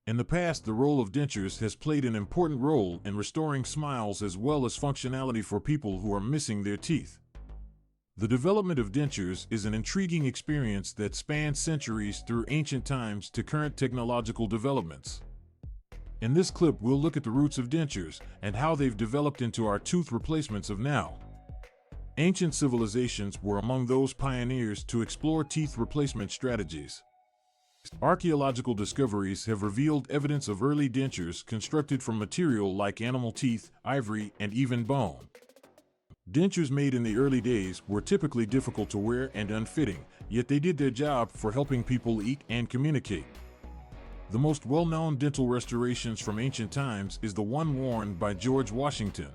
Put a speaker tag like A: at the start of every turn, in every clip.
A: In the past, the role of dentures has played an important role in restoring smiles as well as functionality for people who are missing their teeth. The development of dentures is an intriguing experience that spans centuries through ancient times to current technological developments. In this clip, we'll look at the roots of dentures and how they've developed into our tooth replacements of now. Ancient civilizations were among those pioneers to explore teeth replacement strategies. Archaeological discoveries have revealed evidence of early dentures constructed from material like animal teeth, ivory, and even bone. Dentures made in the early days were typically difficult to wear and unfitting, yet they did their job for helping people eat and communicate. The most well-known dental restorations from ancient times is the one worn by George Washington.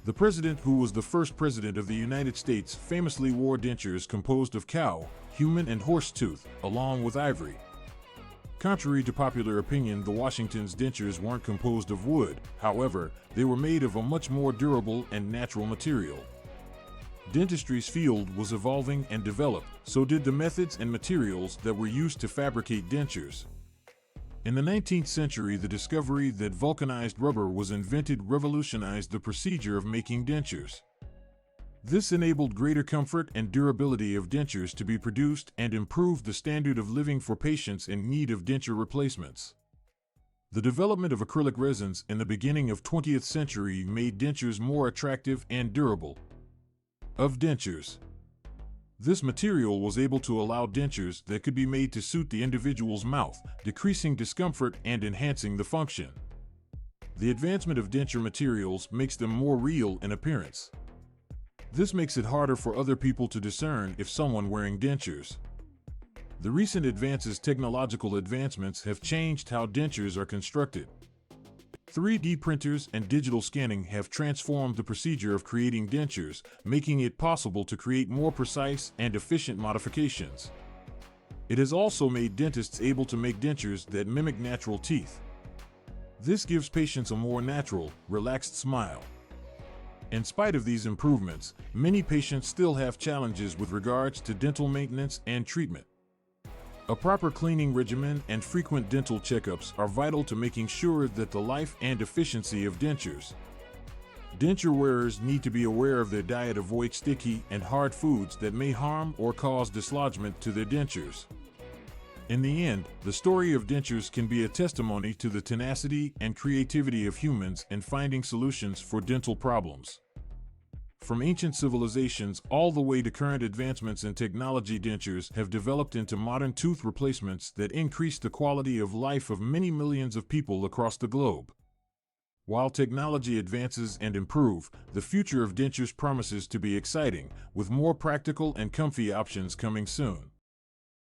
A: The president who was the first president of the United States famously wore dentures composed of cow, human, and horse tooth, along with ivory. Contrary to popular opinion, the Washington's dentures weren't composed of wood. However, they were made of a much more durable and natural material. Dentistry's field was evolving and developed, so did the methods and materials that were used to fabricate dentures. In the 19th century, the discovery that vulcanized rubber was invented revolutionized the procedure of making dentures. This enabled greater comfort and durability of dentures to be produced and improved the standard of living for patients in need of denture replacements. The development of acrylic resins in the beginning of 20th century made dentures more attractive and durable. Of dentures. This material was able to allow dentures that could be made to suit the individual's mouth, decreasing discomfort and enhancing the function. The advancement of denture materials makes them more real in appearance. This makes it harder for other people to discern if someone wearing dentures. The recent technological advancements have changed how dentures are constructed. 3D printers and digital scanning have transformed the procedure of creating dentures, making it possible to create more precise and efficient modifications. It has also made dentists able to make dentures that mimic natural teeth. This gives patients a more natural, relaxed smile. In spite of these improvements, many patients still have challenges with regards to dental maintenance and treatment. A proper cleaning regimen and frequent dental checkups are vital to making sure that the life and efficiency of dentures. Denture wearers need to be aware of their diet, avoid sticky and hard foods that may harm or cause dislodgement to their dentures. In the end, the story of dentures can be a testimony to the tenacity and creativity of humans in finding solutions for dental problems. From ancient civilizations all the way to current advancements in technology, dentures have developed into modern tooth replacements that increase the quality of life of many millions of people across the globe. While technology advances and improve, the future of dentures promises to be exciting, with more practical and comfy options coming soon.